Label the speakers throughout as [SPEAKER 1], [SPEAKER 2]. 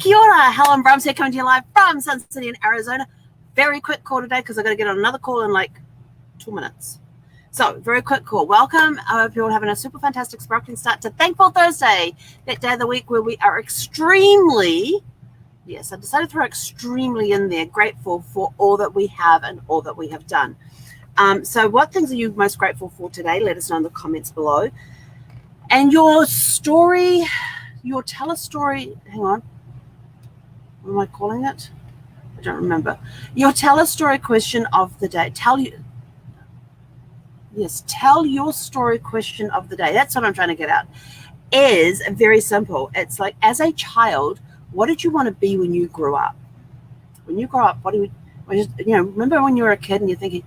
[SPEAKER 1] Kia ora, Helen Brahms here, coming to you live from Sun City in Arizona. Very quick call today because I've got to get on another call in like 2 minutes. So, very quick call. Welcome. I hope you're all having a super fantastic, sparkling start to Thankful Thursday, that day of the week where we are extremely, yes, I decided to throw extremely in there, grateful for all that we have and all that we have done. So what things are you most grateful for today? Let us know in the comments below. And your story, your tell a story, hang on. What am I calling it? I don't remember. Your tell a story question of the day. Tell your story question of the day. That's what I'm trying to get at. Is very simple. It's like, as a child, what did you want to be when you grew up? When you grow up, what do you remember when you were a kid and you're thinking,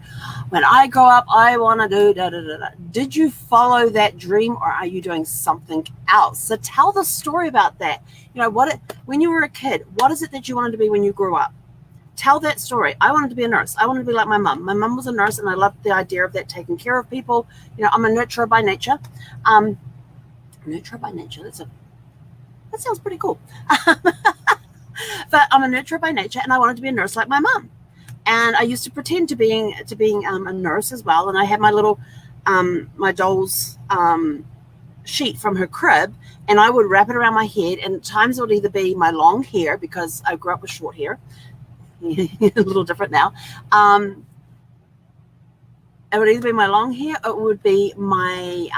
[SPEAKER 1] when I grow up, I want to do da da da da. Did you follow that dream, or are you doing something else? So tell the story about that. When you were a kid, what is it that you wanted to be when you grew up? Tell that story. I wanted to be a nurse. I wanted to be like my mum. My mum was a nurse, and I loved the idea of that, taking care of people. I'm a nurturer by nature. Nurturer by nature. That sounds pretty cool. But I'm a nurturer by nature, and I wanted to be a nurse like my mum. And I used to pretend to being a nurse as well. And I had my little, my doll's sheet from her crib, and I would wrap it around my head. And at times it would either be my long hair, because I grew up with short hair, a little different now. It would either be my long hair, or it would be my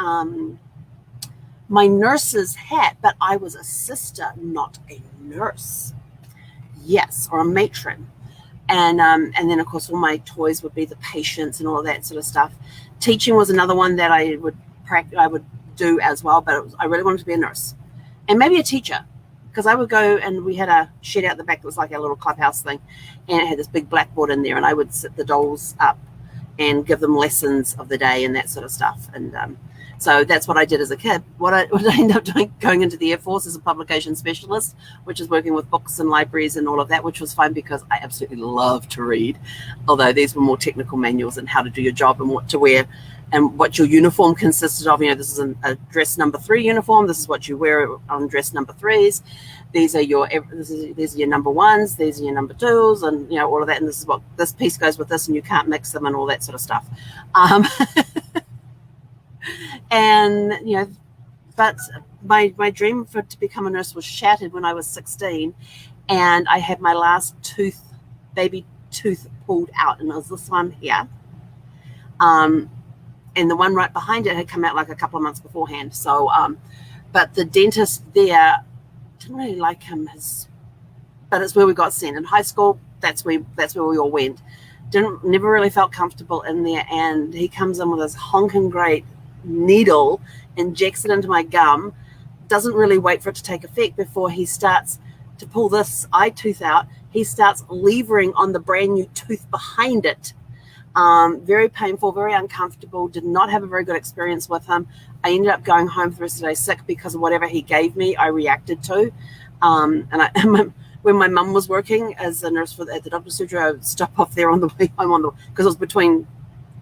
[SPEAKER 1] my nurse's hat. But I was a sister, not a nurse. Yes, or a matron. And then, of course, all my toys would be the patients and all of that sort of stuff. Teaching was another one that I would do as well, but I really wanted to be a nurse. And maybe a teacher, because I would go, and we had a shed out the back that was like a little clubhouse thing, and it had this big blackboard in there, and I would sit the dolls up and give them lessons of the day and that sort of stuff. And so that's what I did as a kid. What I ended up doing, going into the Air Force as a publication specialist, which is working with books and libraries and all of that, which was fun because I absolutely love to read. Although these were more technical manuals and how to do your job and what to wear and what your uniform consisted of. This is a dress number 3 uniform. This is what you wear on dress number 3s. These are your number 1s. These are your number 2s, and all of that. And this is what this piece goes with this, and you can't mix them and all that sort of stuff. And but my dream to become a nurse was shattered when I was 16, and I had my last baby tooth pulled out, and it was this one here. And the one right behind it had come out like a couple of months beforehand. So, but the dentist there didn't really like him. But it's where we got sent in high school. That's where we all went. Never really felt comfortable in there, and he comes in with this honking great needle, injects it into my gum, doesn't really wait for it to take effect before he starts to pull this eye tooth out. He starts levering on the brand new tooth behind it. Very painful, very uncomfortable. Did not have a very good experience with him. I ended up going home for the rest of the day sick because of whatever he gave me, I reacted to. When my mum was working as a nurse at the doctor's surgery, I would stop off there on the way home because it was between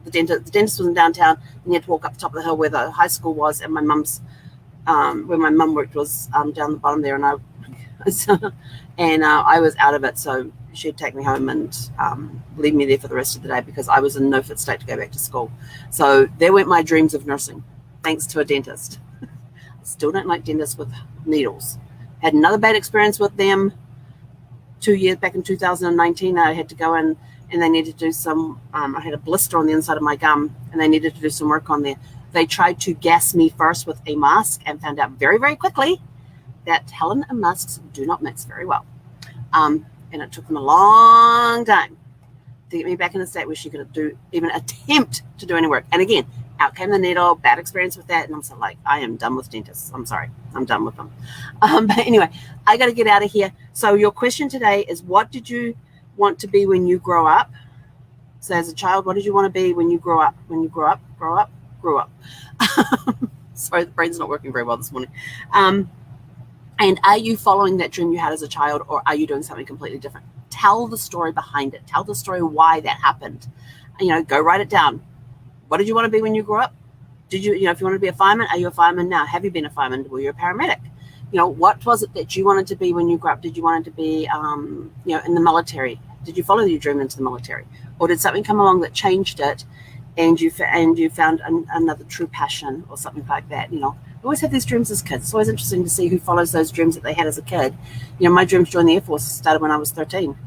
[SPEAKER 1] the dentist was in downtown, and you had to walk up the top of the hill where the high school was, and my mum's where my mum worked was down the bottom there, and I was out of it, so she'd take me home and leave me there for the rest of the day because I was in no fit state to go back to school. So there went my dreams of nursing, thanks to a dentist. I still don't like dentists with needles. Had another bad experience with them 2 years back in 2019. I had to go in, and they needed to do some, I had a blister on the inside of my gum, and they needed to do some work on there. They tried to gas me first with a mask and found out very, very quickly that Helen and masks do not mix very well. And it took them a long time to get me back in a state where she could even attempt to do any work. And again, out came the needle, bad experience with that. And I'm so like, I am done with dentists. I'm sorry. I'm done with them. But anyway, I got to get out of here. So your question today is, what did you want to be when you grow up? So as a child, what did you want to be when you grow up? When you grow up. Sorry, the brain's not working very well this morning. And are you following that dream you had as a child, or are you doing something completely different? Tell the story behind it. Tell the story why that happened. Go write it down. What did you want to be when you grew up? Did you, if you want to be a fireman, are you a fireman now? Have you been a fireman? Were you a paramedic? what was it that you wanted to be when you grew up? Did you want to be, in the military? Did you follow your dream into the military, or did something come along that changed it, and you found another true passion or something like that? We always have these dreams as kids. It's always interesting to see who follows those dreams that they had as a kid. My dreams to join the Air Force started when I was 13.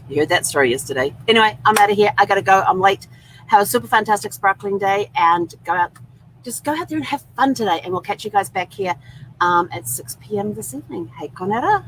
[SPEAKER 1] You heard that story yesterday. Anyway, I'm out of here. I got to go. I'm late. Have a super fantastic sparkling day, and go out there and have fun today. And we'll catch you guys back here at 6 p.m. this evening. Hey, Conetta.